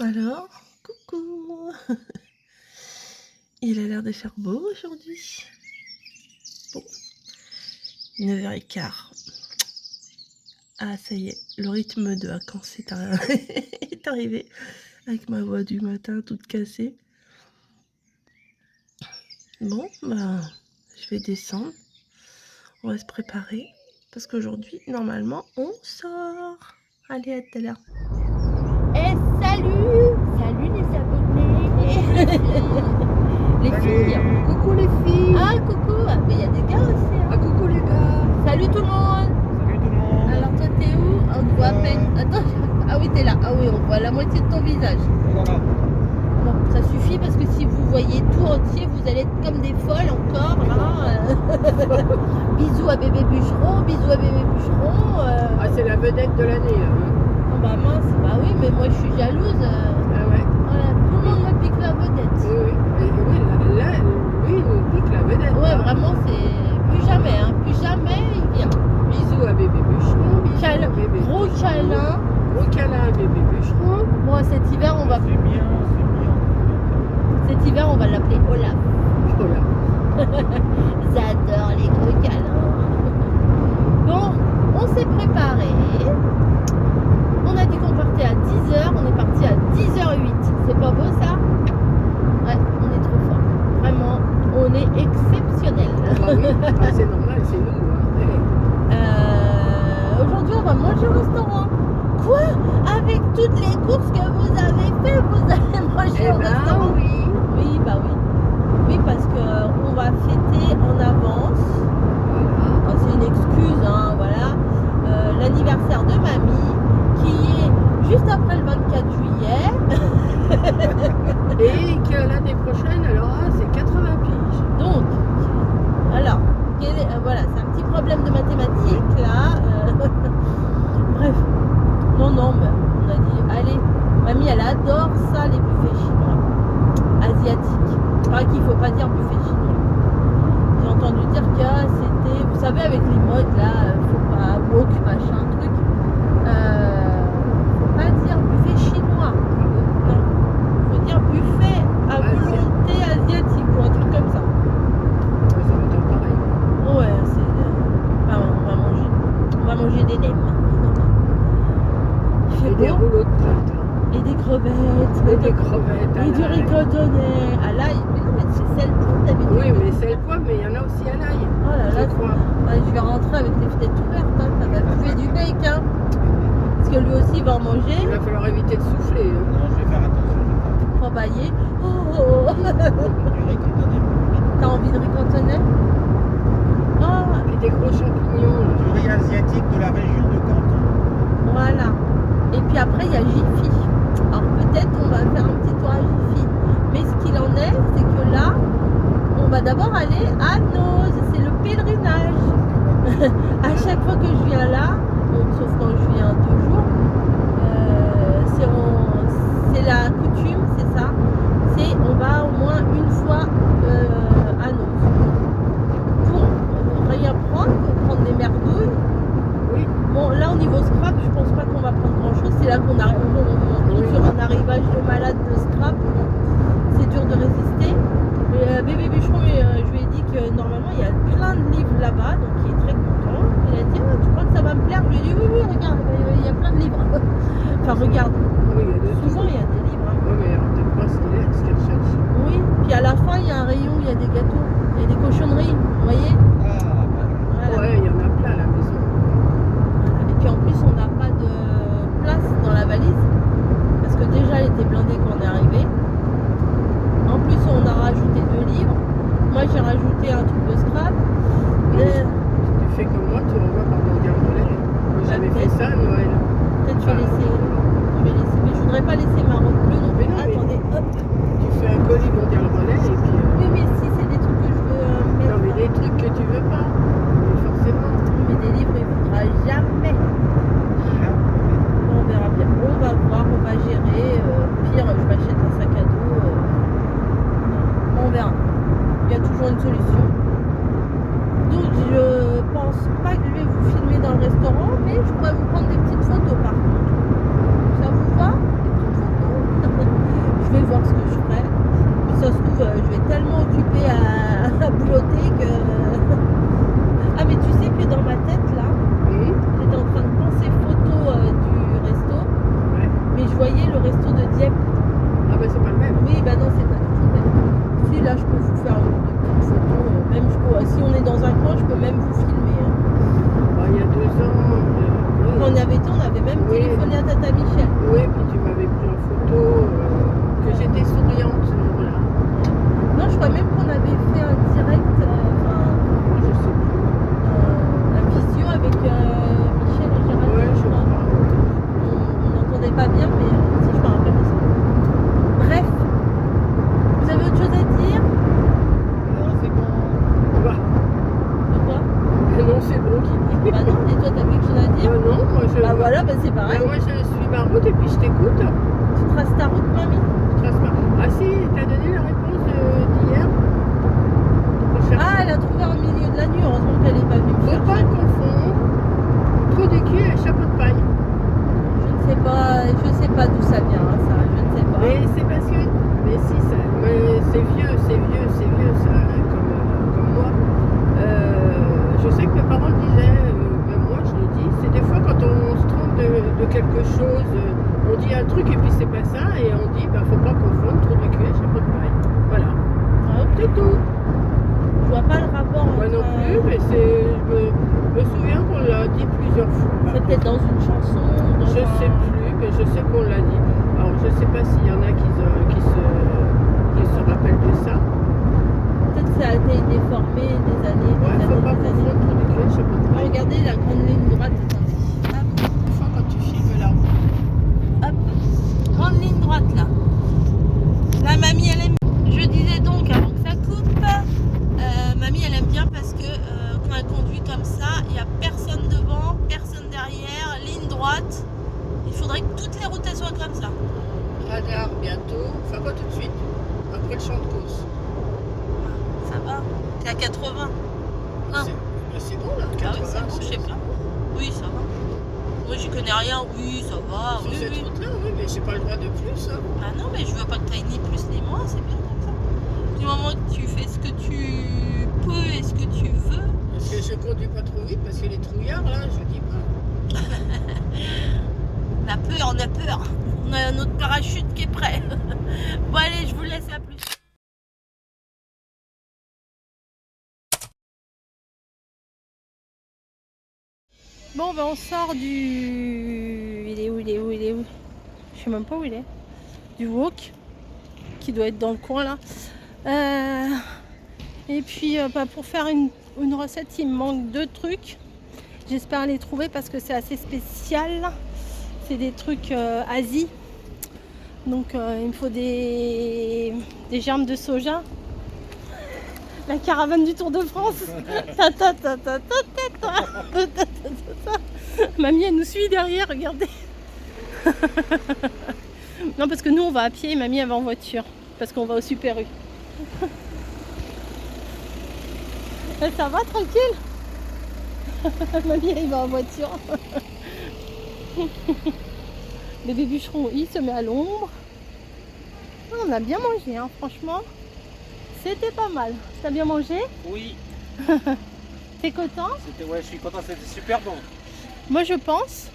Alors, coucou. Il a l'air de faire beau aujourd'hui. Bon, 9h15. Ah, ça y est, le rythme de vacances est arrivé avec ma voix du matin toute cassée. Bon, bah, je vais descendre. On va se préparer parce qu'aujourd'hui, normalement, on sort. Allez, à tout à l'heure. Eh salut! Salut les abonnés! Les filles! Coucou les filles! Ah coucou! Ah, mais il y a des gars aussi! Hein. Ah coucou les gars! Salut tout le monde! Salut tout le monde! Alors toi t'es où? On te voit à peine. Attends, ah oui t'es là. Ah oui, on voit la moitié de ton visage. Voilà. Bon, ça suffit parce que si vous voyez tout entier, vous allez être comme des folles encore là. Bisous à bébé bûcheron, bisous à bébé bûcheron. Ah c'est la vedette de l'année là. Oh, bah mince, bah oui, mais moi je suis jalouse. Ah ouais. Voilà, tout le monde me pique la vedette. Oui, oui. Et oui, là, lui il nous pique la vedette. Ouais, là. vraiment, c'est plus jamais, hein. Plus jamais il vient. Bisous à bébé bûcheron, bisous à bébé Gros bûcheron. câlin. Gros câlin à bébé bûcheron. Bon, cet hiver, on va C'est bien. cet hiver, on va l'appeler Olaf. Voilà. J'adore les gros câlins. Bon, on s'est préparé. On a dit qu'on partait à 10h, on est parti à 10h08. C'est pas beau ça? Ouais, on est trop fort. Vraiment, on est exceptionnel. Ah bah oui. Ah, c'est normal, c'est nous. Hein. Aujourd'hui, on va manger au restaurant. Quoi? Avec toutes les courses que vous avez fait, vous allez manger au restaurant? Oui. Oui, bah oui. Oui, parce que on va fêter en avance. Voilà. Enfin, c'est une excuse, hein, voilà. L'anniversaire de mamie, qui est juste après le 24 juillet. Et que l'année prochaine, alors c'est 80 piges. Donc, alors, voilà, c'est un petit problème de mathématiques là. Bref, non, mais on a dit, allez, mamie, elle adore ça, les buffets chinois, asiatiques. Enfin, qu'il faut pas dire buffet chinois. J'ai entendu dire que c'était, vous savez, avec les modes là, faut pas woke, machin, truc. Faut pas dire buffet chinois. Non, faut dire buffet à volonté asiatique ou un truc comme ça. Ouais, ça va être pareil. Ouais, c'est. Enfin, on va manger des nems. Il fait Et des beau. rouleaux de pâtes. Et des crevettes. Et des crevettes. Et du ricotonnet. À l'ail. Mais non, mais c'est celle pour d'habitude. Oui, mais c'est le poivre, mais il y en a aussi à l'ail. Oh là là. Je crois. Ouais, je vais rentrer avec les fenêtres ouvertes. Hein. Ça va bouffer du bec. Hein. Parce que lui aussi va en Il manger. va falloir éviter de souffler. Hein. Non, je vais faire attention. Travailler. Oh. Du ricotonnet. T'as envie de ricotonnet? Oh. Et des gros champignons. Du riz asiatique de la région de Canton. Voilà. Et puis après, il y a Jiffy. Alors peut-être on va faire un petit tour à Jiffy. Mais ce qu'il en est, c'est que là, on va d'abord aller à Noz. C'est le pèlerinage. À chaque fois que je viens là, bon, sauf quand je viens 2 jours, c'est la coutume, c'est ça. C'est on va au moins une fois à Noz. Pour rien prendre, pour prendre des merdouilles. Oui. Bon, là au niveau scrap, je pense pas qu'on va prendre grand chose. C'est là qu'on arrive, on tombe sur un arrivage de malade de scrap. C'est dur de résister. Mais bébé bûcheron, je lui ai dit que normalement il y a plein de livres là-bas, donc il est très content. Il a dit, ah, tu crois que ça va me plaire? Je lui ai dit, oui, regarde, il y a plein de livres. Enfin, regarde. Oui, il y a de Souvent il y a des livres. Hein. Oui, mais alors peut-être pas ce qu'elle cherche. Oui, puis à la fin il y a un rayon, il y a des gâteaux, il y a des cochonneries, vous voyez? Ah, bah. Voilà. Ouais, il y en a plein à la maison. Et puis en plus, on n'a pas de place dans la valise parce que déjà elle était blindée quand on est arrivé. En plus, on a rajouté 2 livres. Moi, j'ai rajouté un truc de scrap. Tu fais comme moi, tu envoies par Mondial Relais. Moi, j'avais fait ça à Noël. Peut-être je vais laisser. Mais je voudrais pas laisser ma robe bleue non plus. Mais non, mais- Attendez, hop. Tu fais un colis Mondial Relais et puis. Oui, mais si c'est des trucs que je veux mettre. Non, mais des trucs que tu veux pas. Mais forcément. Mais des livres, il faudra jamais. Bon, on verra bien. On va voir, on va gérer. Pire, je m'achète un sac à dos. On verra. Il y a toujours une solution. Donc je pense pas que je vais vous filmer dans le restaurant, mais je pourrais vous prendre des petites photos par contre. Ça vous va? Des petites photos? on y avait été, on avait même Oui. téléphoné à Tata Michel. Oui, puis tu m'avais pris en photo, que j'étais souriante ce jour-là. Non, je crois même qu'on avait fait un direct, Je sais plus. un visio avec Michel et Gérald, Ouais, je je crois. On n'entendait pas bien, mais si je me rappelle de ça. Bref, vous avez autre chose à dire? Non, c'est bon. Bah, De quoi? non, c'est bon qui dit. Bah non, et toi t'as quelque chose à dire? Non, moi je. Bah voilà, bah c'est pareil. Moi je suis ma route et puis je t'écoute. Tu traces ta route, mamie? Je trace ma- Ah si, t'as donné la réponse d'hier. Pour chercher. Ah, elle a trouvé en milieu de la nuit, heureusement qu'elle n'est pas venue me Faut pas chercher. confondre trou du cul et chapeau de paille. Je sais pas d'où ça vient, hein, ça, je ne sais pas. Mais c'est parce que. Mais si, mais c'est vieux, ça, comme moi. Je sais que mes parents le disaient, même moi je le dis, c'est des fois quand on se trompe de quelque chose, on dit un truc et puis c'est pas ça, et on dit, bah faut pas confondre trou du cul et chapeau de paille. Voilà, Ah, ok. c'est tout. Je vois pas le rapport Moi entre non plus, mais je me souviens qu'on l'a dit plusieurs fois. c'est peut-être dans une chanson. Dans Je sais plus, mais je sais qu'on l'a dit. Alors je sais pas s'il y en a qui se rappellent de ça. Peut-être que ça a été déformé des années, Ouais, des faut pas années, des années. confondre trou du cul et chapeau de Oh, paille. regardez la grande ligne droite, attendez. Des fois quand tu filmes la route. Hop, grande ligne droite là. La mamie elle aime. Je disais donc avant que ça coupe, mamie elle aime bien parce que quand elle conduit comme ça, il n'y a personne devant, personne derrière, ligne droite. Il faudrait que toutes les routes elles soient comme ça. Radar bientôt, enfin pas tout de suite, après le champ de course. Ça va. T'es à 80. Ah. C'est bon là, Ah oui, 80, c'est bon, je sais pas. Oui, ça va. Moi j'y connais rien, oui, ça va. Sur Oui, cette oui. route-là, oui, mais j'ai pas le droit de plus. Hein. Ah non, mais je veux pas que tu ailles ni plus ni moins, c'est bien comme ça. Du moment que tu fais ce que tu peux et ce que tu veux. Parce que je conduis pas trop vite, parce que les trouillards là, je dis pas. On a peur, on a peur. On a notre parachute qui est prêt. Bon allez, je vous laisse, à plus. Bon ben on sort du... Il est où? Je sais même pas où il est. Du wok, qui doit être dans le coin là. Et puis bah, pour faire une recette, il me manque 2 trucs. J'espère les trouver parce que c'est assez spécial. C'est des trucs Asie. Donc il me faut des germes de soja. La caravane du Tour de France. Mamie elle nous suit derrière, regardez. Non parce que nous on va à pied et mamie elle va en voiture. Parce qu'on va au Super U. Ça va tranquille. Mamie elle va en voiture. Bébé bûcheron il se met à l'ombre. On a bien mangé hein, franchement. C'était pas mal. T'as bien mangé? Oui, T'es content? ouais, je suis content, c'était super bon. Moi je pense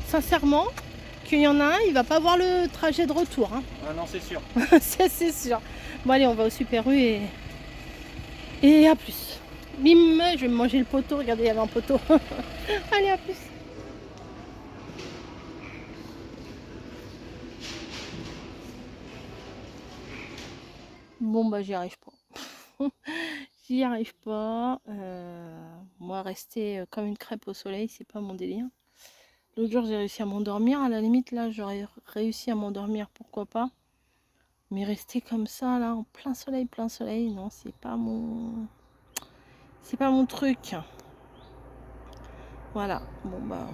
sincèrement qu'il y en a un, il va pas avoir le trajet de retour. Hein. Ah non, c'est sûr. Ça c'est sûr. Bon allez on va au Super U et à plus. Bim, je vais me manger le poteau. Regardez, il y avait un poteau. Allez, à plus. Bon bah j'y arrive pas. J'y arrive pas. Moi rester comme une crêpe au soleil, c'est pas mon délire. L'autre jour j'ai réussi à m'endormir. À la limite là j'aurais réussi à m'endormir, pourquoi pas. Mais rester comme ça là en plein soleil, non c'est pas mon truc. Voilà, bon bah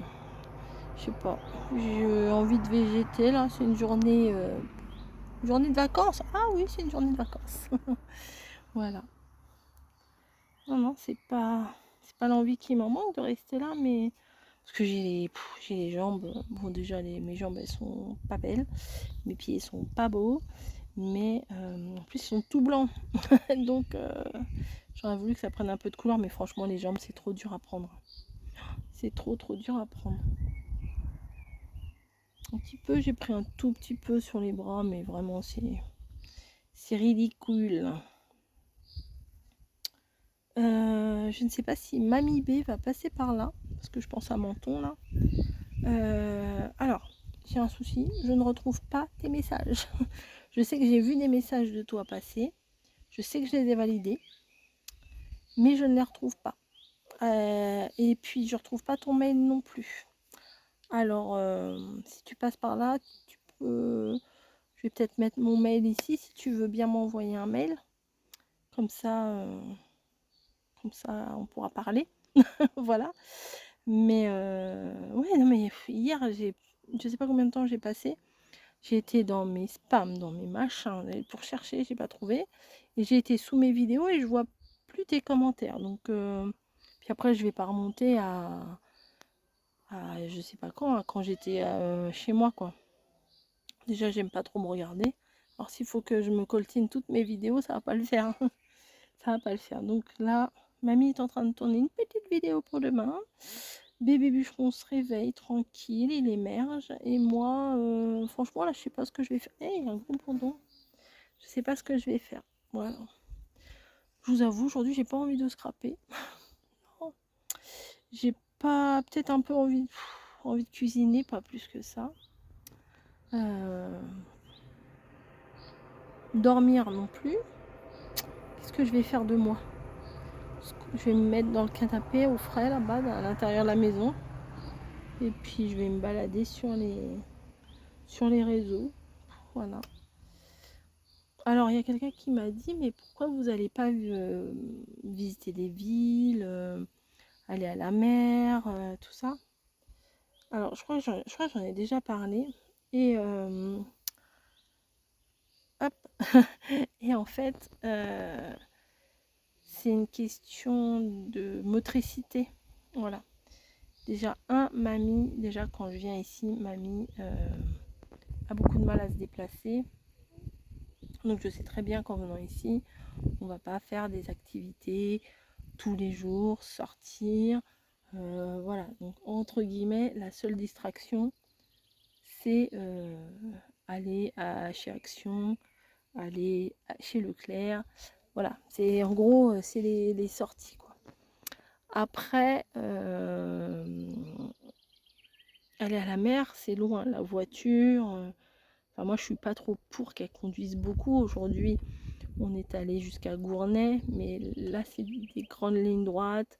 je sais pas. J'ai envie de végéter là, c'est une journée de vacances. Ah oui, c'est une journée de vacances. Voilà. Non, c'est pas l'envie qui m'en manque de rester là, mais parce que j'ai les jambes. Bon, déjà mes jambes elles sont pas belles, mes pieds sont pas beaux, mais en plus ils sont tout blancs. Donc j'aurais voulu que ça prenne un peu de couleur, mais franchement les jambes c'est trop dur à prendre. C'est trop dur à prendre. Un petit peu, j'ai pris un tout petit peu sur les bras, mais vraiment c'est ridicule. Je ne sais pas si Mamie B va passer par là. parce que je pense à Menton là. Alors, j'ai un souci, je ne retrouve pas tes messages. Je sais que j'ai vu des messages de toi passer, je sais que je les ai validés, mais je ne les retrouve pas. Et puis je retrouve pas ton mail non plus. Alors, si tu passes par là, tu peux... Je vais peut-être mettre mon mail ici, si tu veux bien m'envoyer un mail. Comme ça, on pourra parler. Voilà. Mais, ouais, non, mais hier, je sais pas combien de temps j'ai passé. J'ai été dans mes spams, dans mes machins, pour chercher, j'ai pas trouvé. Et j'ai été sous mes vidéos et je vois plus tes commentaires. Donc, puis après, je vais pas remonter à je sais pas quand j'étais chez moi, quoi. Déjà, j'aime pas trop me regarder. Alors, s'il faut que je me coltine toutes mes vidéos, ça va pas le faire. Ça va pas le faire. Donc là, mamie est en train de tourner une petite vidéo pour demain. Bébé bûcheron se réveille tranquille, il émerge. Et moi, franchement, là, je sais pas ce que je vais faire. Il y a un gros bourdon. Je sais pas ce que je vais faire. Voilà. Je vous avoue, aujourd'hui, j'ai pas envie de scraper. J'ai pas, peut-être un peu envie de cuisiner, pas plus que ça. Dormir non plus. Qu'est-ce que je vais faire de moi? Je vais me mettre dans le canapé au frais là-bas, à l'intérieur de la maison. Et puis je vais me balader sur les réseaux. Voilà. Alors il y a quelqu'un qui m'a dit, mais pourquoi vous n'allez pas visiter des villes, aller à la mer, tout ça? Alors je crois que j'en ai déjà parlé. Et hop. Et en fait, c'est une question de motricité. Voilà. Déjà, mamie, déjà quand je viens ici, mamie a beaucoup de mal à se déplacer. Donc je sais très bien qu'en venant ici, on va pas faire des activités tous les jours, sortir. Voilà, donc entre guillemets, la seule distraction, c'est aller chez Action, aller chez Leclerc. Voilà, c'est en gros, c'est les sorties, quoi. Après, aller à la mer, c'est loin, la voiture. Enfin, moi, je suis pas trop pour qu'elle conduise beaucoup. Aujourd'hui, on est allé jusqu'à Gournay, mais là, c'est des grandes lignes droites.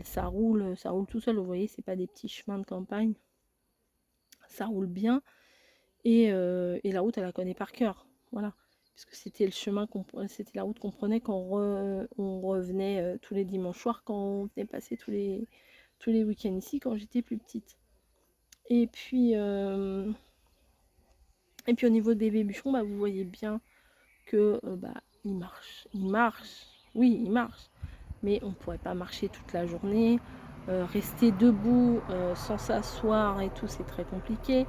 Ça roule tout seul. Vous voyez, c'est pas des petits chemins de campagne. Ça roule bien. Et la route, elle la connaît par cœur. Voilà. Parce que c'était c'était la route qu'on prenait quand on revenait tous les dimanches soirs, quand on venait passer tous les week-ends ici, quand j'étais plus petite. Et puis au niveau des bébés bûcherons, bah, vous voyez bien que il marche, oui, il marche, mais on ne pourrait pas marcher toute la journée, rester debout sans s'asseoir et tout, c'est très compliqué.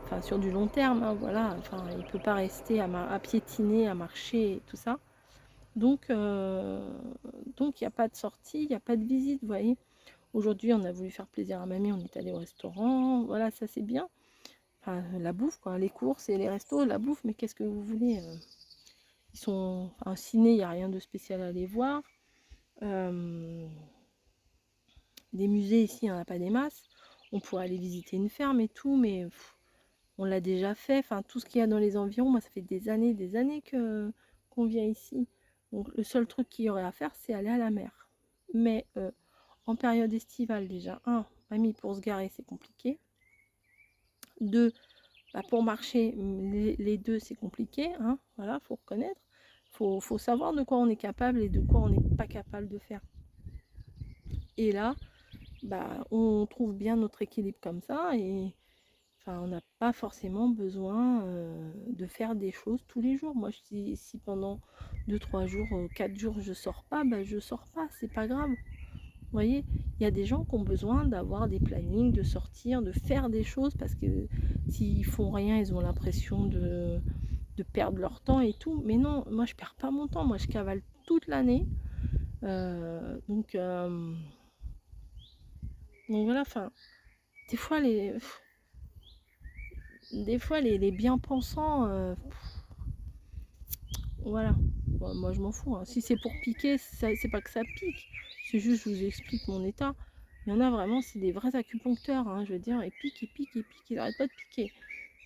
Enfin, sur du long terme, hein, voilà. Enfin, il peut pas rester à piétiner, à marcher et tout ça. Donc il n'y a pas de sortie, il n'y a pas de visite, vous voyez. Aujourd'hui, on a voulu faire plaisir à mamie, on est allé au restaurant, voilà, ça c'est bien. Enfin, la bouffe, quoi, les courses et les restos, la bouffe, mais qu'est-ce que vous voulez ils sont, enfin, ciné, il n'y a rien de spécial à aller voir. Des musées ici, il n'y en a pas des masses. On pourrait aller visiter une ferme et tout, mais on l'a déjà fait. Enfin, tout ce qu'il y a dans les environs, moi, ça fait des années qu'on vient ici. Donc, le seul truc qu'il y aurait à faire, c'est aller à la mer. Mais en période estivale, déjà, mamie, pour se garer, c'est compliqué. 2, pour marcher, les deux, c'est compliqué. Hein, voilà, faut reconnaître. Faut savoir de quoi on est capable et de quoi on n'est pas capable de faire. Et là, on trouve bien notre équilibre comme ça. Et enfin, on n'a pas forcément besoin de faire des choses tous les jours. Moi, si pendant 2-3 jours, 4 jours, je sors pas, je sors pas, c'est pas grave. Vous voyez, il y a des gens qui ont besoin d'avoir des plannings, de sortir, de faire des choses, parce que s'ils font rien, ils ont l'impression de perdre leur temps et tout. Mais non, moi je perds pas mon temps, moi je cavale toute l'année. Donc voilà, enfin, des fois les bien-pensants, voilà. Bon, moi je m'en fous, hein. Si c'est pour piquer, c'est pas que ça pique, c'est juste je vous explique mon état. Il y en a vraiment, c'est des vrais acupuncteurs, hein, je veux dire, ils piquent, ils piquent, ils piquent, ils n'arrêtent pas de piquer.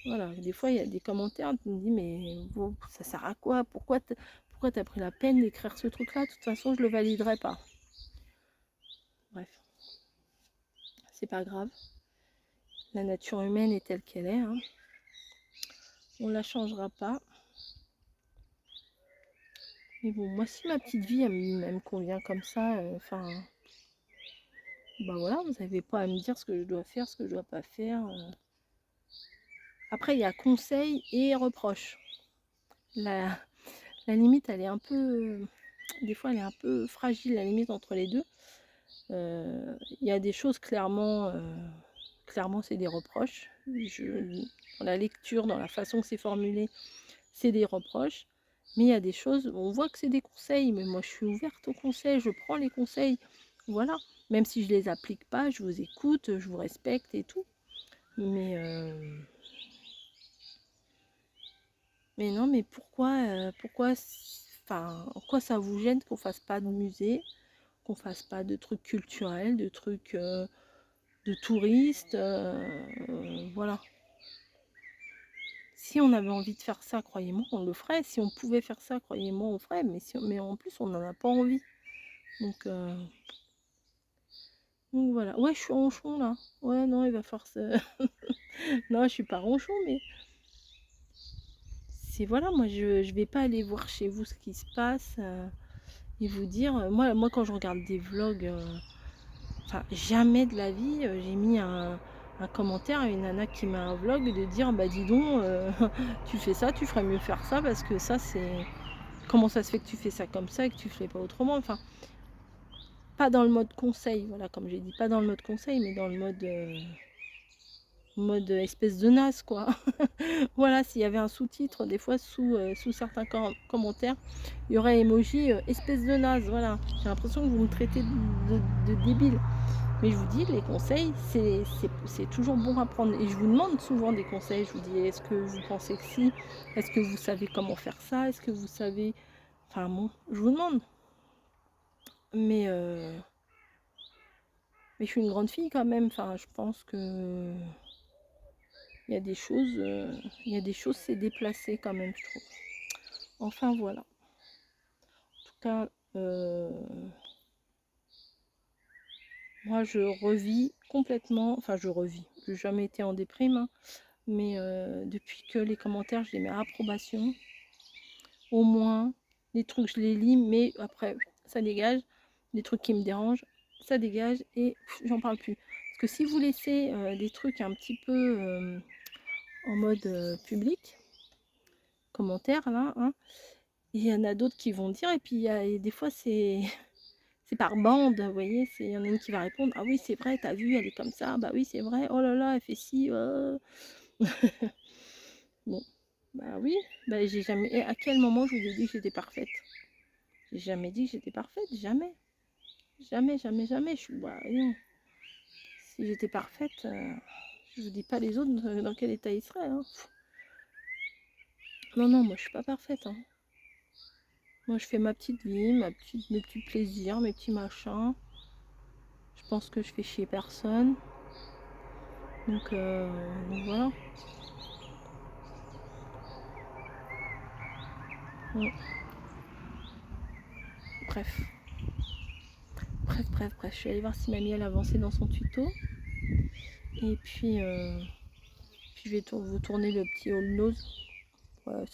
Voilà, des fois, il y a des commentaires, tu me dis: «Mais bon, ça sert à quoi? Pourquoi tu as pris la peine d'écrire ce truc-là? De toute façon, je le validerai pas». Bref, c'est pas grave. La nature humaine est telle qu'elle est, hein. On la changera pas. Mais bon, moi, si ma petite vie, elle me convient comme ça, enfin, bah voilà, vous n'avez pas à me dire ce que je dois faire, ce que je dois pas faire. Après, il y a conseil et reproche. La, la limite, elle est un peu, des fois, elle est un peu fragile, la limite entre les deux. Il y a des choses clairement, clairement, c'est des reproches. Dans la lecture, dans la façon que c'est formulé, c'est des reproches. Mais il y a des choses, on voit que c'est des conseils, mais moi je suis ouverte aux conseils, je prends les conseils, voilà. Même si je les applique pas, je vous écoute, je vous respecte et tout. Mais non, mais pourquoi, enfin, en quoi ça vous gêne qu'on fasse pas de musée, qu'on fasse pas de trucs culturels, de trucs de touristes, voilà. Si on avait envie de faire ça, croyez-moi, on le ferait. Si on pouvait faire ça, croyez-moi, on le ferait. Mais en plus, on n'en a pas envie. Donc, voilà. Ouais, je suis ronchon là. Ouais, non, il va falloir se... Non, je suis pas ronchon, mais c'est voilà, moi je vais pas aller voir chez vous ce qui se passe et vous dire. Moi, quand je regarde des vlogs, enfin, jamais de la vie, j'ai mis un commentaire à une nana qui met un vlog de dire bah dis donc, tu fais ça, tu ferais mieux faire ça parce que ça c'est. Comment ça se fait que tu fais ça comme ça et que tu fais pas autrement? Enfin, pas dans le mode conseil, voilà, comme j'ai dit, pas dans le mode conseil, mais dans le mode espèce de naze, quoi. Voilà, s'il y avait un sous-titre, des fois, sous certains commentaires, il y aurait emoji espèce de naze, voilà. J'ai l'impression que vous me traitez de débile. Mais je vous dis, les conseils, c'est toujours bon à prendre. Et je vous demande souvent des conseils. Je vous dis, est-ce que vous pensez que si? Est-ce que vous savez comment faire ça? Est-ce que vous savez... Enfin bon, je vous demande. Mais je suis une grande fille quand même. Enfin, je pense que il y a des choses, c'est déplacé quand même, je trouve. Enfin voilà. En tout cas, moi je revis complètement. Enfin, je revis. Je n'ai jamais été en déprime, hein, mais depuis que les commentaires, je les mets à approbation. Au moins, les trucs, je les lis, mais après, ça dégage. Les trucs qui me dérangent, ça dégage et j'en parle plus. Parce que si vous laissez des trucs un petit peu en mode public, commentaires là, hein, il y en a d'autres qui vont dire, et puis et des fois c'est par bande, vous voyez, il y en a une qui va répondre, ah oui c'est vrai, t'as vu, elle est comme ça, bah oui c'est vrai, oh là là, elle fait ci, bon, bah oui, bah j'ai jamais, à quel moment je vous ai dit que j'étais parfaite? J'ai jamais dit que j'étais parfaite, jamais. Jamais, jamais, jamais. Je suis, bah, non. Si j'étais parfaite, je vous dis pas les autres dans quel état ils seraient. Hein. Non, non, moi je suis pas parfaite. Hein. Moi je fais ma petite vie, mes petits plaisirs, mes petits machins. Je pense que je fais chier personne. Donc voilà. Ouais. Bref. Bref. Je suis allée voir si mamie elle avançait dans son tuto. Et puis je vais vous tourner le petit haul nose. Ouais,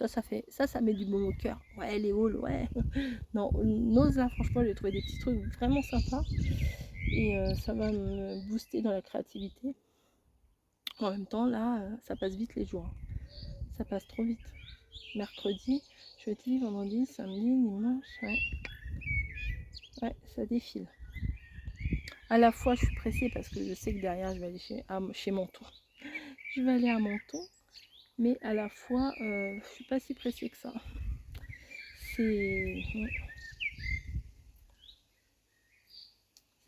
ça met du baume au cœur. Ouais, les hauls, ouais. Non, nose là, franchement, j'ai trouvé des petits trucs vraiment sympas. Et ça va me booster dans la créativité. En même temps, là, ça passe vite les jours. Ça passe trop vite. Mercredi, jeudi, vendredi, samedi, dimanche, ouais. Ouais, ça défile. À la fois, je suis pressée parce que je sais que derrière, je vais aller chez Menton. Je vais aller à Menton. Mais à la fois, je suis pas si pressée que ça. C'est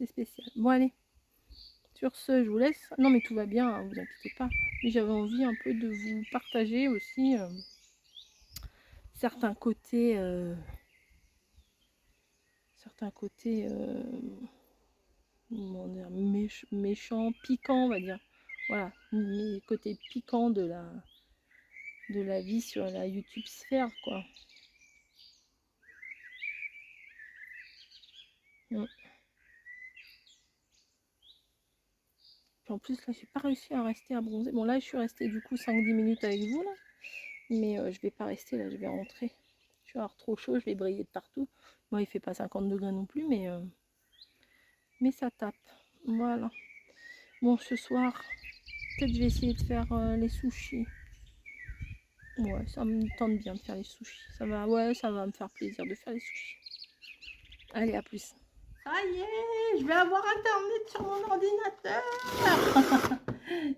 spécial. Bon, allez. Sur ce, je vous laisse. Non, mais tout va bien, hein, vous inquiétez pas. Mais j'avais envie un peu de vous partager aussi certains côtés, comment dire, méchant, piquant, on va dire. Voilà, les côtés piquants de la vie sur la YouTube sphère, quoi. Mm. En plus, là, j'ai pas réussi à rester à bronzer. Bon, là, je suis restée du coup 5-10 minutes avec vous, là. Mais je vais pas rester, là, je vais rentrer. Je vais avoir trop chaud, je vais briller de partout. Bon, il fait pas 50 degrés non plus, mais ça tape. Voilà. Bon, ce soir, peut-être je vais essayer de faire les sushis. Ouais, ça me tente bien de faire les sushis. Ça va me faire plaisir de faire les sushis. Allez, à plus. Ça y est, je vais avoir internet sur mon ordinateur.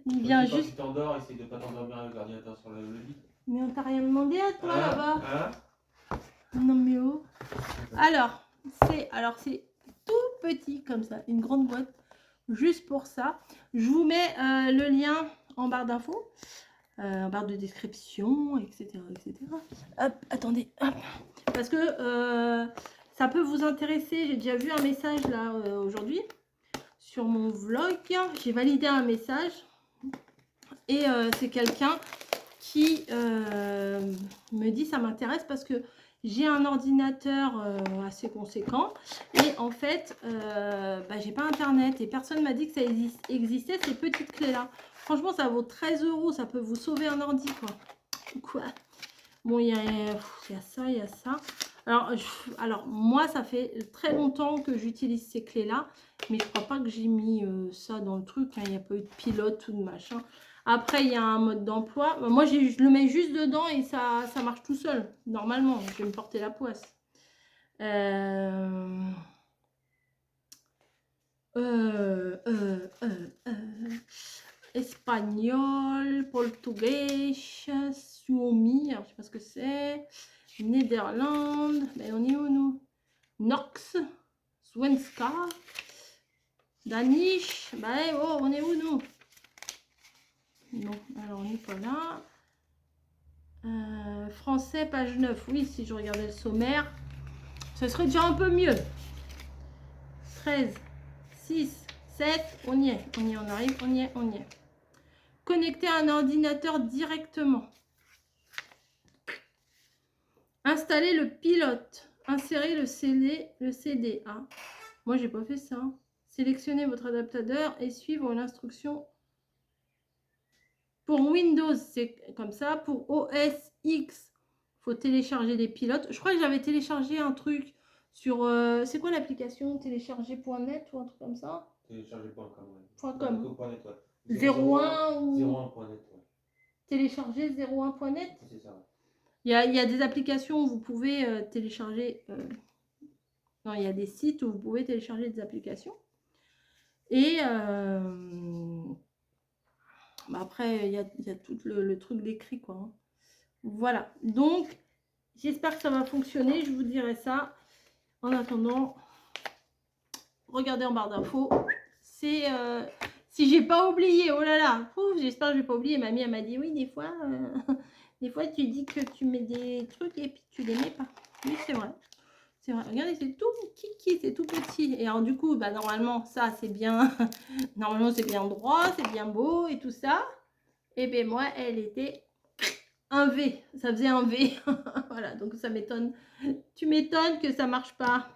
Il vient juste. Quand tu t'endors, essaye de pas t'endormir avec l'ordinateur sur le lit. Mais on t'a rien demandé à toi là-bas. Hein? Non mais oh. Alors, c'est tout petit comme ça, une grande boîte juste pour ça. Je vous mets le lien en barre d'infos, en barre de description, etc. Hop, attendez, hop. Parce que ça peut vous intéresser. J'ai déjà vu un message là aujourd'hui sur mon vlog. J'ai validé un message et c'est quelqu'un qui me dit ça m'intéresse parce que j'ai un ordinateur assez conséquent et en fait j'ai pas internet et personne m'a dit que ça existait ces petites clés là. Franchement ça vaut 13 €, ça peut vous sauver un ordi quoi. Bon il y a ça. Alors moi ça fait très longtemps que j'utilise ces clés là mais je crois pas que j'ai mis ça dans le truc, hein. Il n'y a pas eu de pilote ou de machin. Après, il y a un mode d'emploi. Moi, je le mets juste dedans et ça marche tout seul. Normalement, je vais me porter la poisse. Espagnol, portugais, Suomi, alors je sais pas ce que c'est. Néderlande, mais on est où nous? Nox, Svenska, Danish, on est où nous? Non, alors on n'est pas là. Français, page 9. Oui, si je regardais le sommaire, ce serait déjà un peu mieux. 13, 6, 7, on y est. On arrive, on y est. Connecter à un ordinateur directement. Installer le pilote. Insérer le CD. Ah, moi, j'ai pas fait ça. Sélectionnez votre adaptateur et suivre l'instruction. Pour Windows, c'est comme ça. Pour OS X, il faut télécharger des pilotes. Je crois que j'avais téléchargé un truc sur... c'est quoi l'application? Télécharger.net ou un truc comme ça? Télécharger.com, ouais. .com. 01 ou... 01.net, ouais. Télécharger 01.net? C'est ça. Il y a des applications où vous pouvez télécharger... Non, il y a des sites où vous pouvez télécharger des applications. Et... après, il y a tout le truc d'écrit, quoi. Hein. Voilà. Donc, j'espère que ça va fonctionner. Je vous dirai ça. En attendant, regardez en barre d'infos. C'est... si j'ai pas oublié, oh là là, j'espère que je vais pas oublier. Mamie, elle m'a dit, oui, des fois, tu dis que tu mets des trucs et puis tu les mets pas. Oui, c'est vrai. C'est vrai. Regardez, c'est tout kiki, c'est tout petit. Et alors, du coup, normalement, ça, c'est bien... normalement, c'est bien droit, c'est bien beau et tout ça. Et bien, moi, elle était un V. Ça faisait un V. Voilà, donc ça m'étonne. Tu m'étonnes que ça marche pas.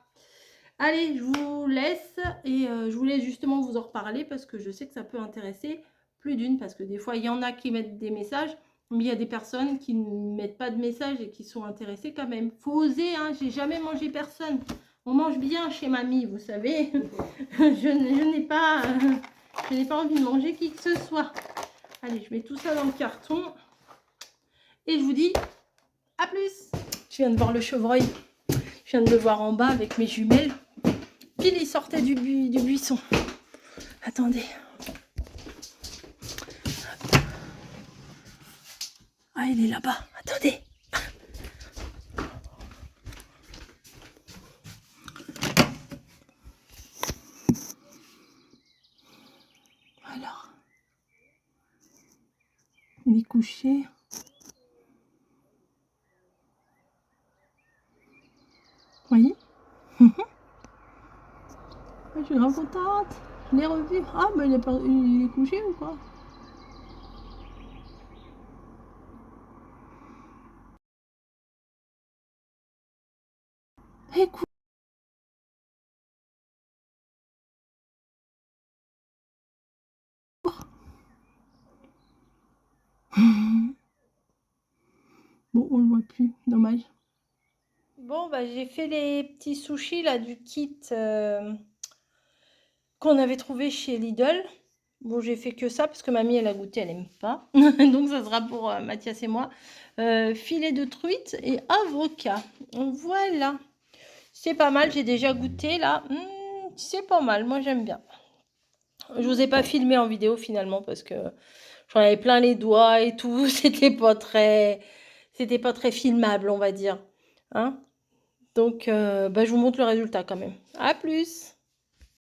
Allez, je vous laisse. Et je voulais justement vous en reparler parce que je sais que ça peut intéresser plus d'une. Parce que des fois, il y en a qui mettent des messages. Mais il y a des personnes qui ne mettent pas de messages et qui sont intéressées quand même. Faut oser, hein. J'ai jamais mangé personne. On mange bien chez mamie, vous savez. je n'ai pas envie de manger qui que ce soit. Allez, je mets tout ça dans le carton. Et je vous dis à plus. Je viens de voir le chevreuil. Je viens de le voir en bas avec mes jumelles. Puis il sortait du buisson. Attendez. Ah, il est là-bas. Attendez. Voilà. Il est couché. Vous voyez? Je suis grave contente. Je l'ai revu. Ah, mais il est couché ou quoi? Écoute. Bon, on le voit plus. Dommage. Bon, bah, j'ai fait les petits sushis là du kit qu'on avait trouvé chez Lidl. Bon, j'ai fait que ça parce que mamie, elle a goûté, elle aime pas. Donc, ça sera pour Mathias et moi. Filet de truite et avocat. Voilà. C'est pas mal, j'ai déjà goûté là. C'est pas mal, moi j'aime bien. Je vous ai pas filmé en vidéo finalement parce que j'en avais plein les doigts et tout. C'était pas très filmable, on va dire. Hein? Donc, bah, je vous montre le résultat quand même. À plus!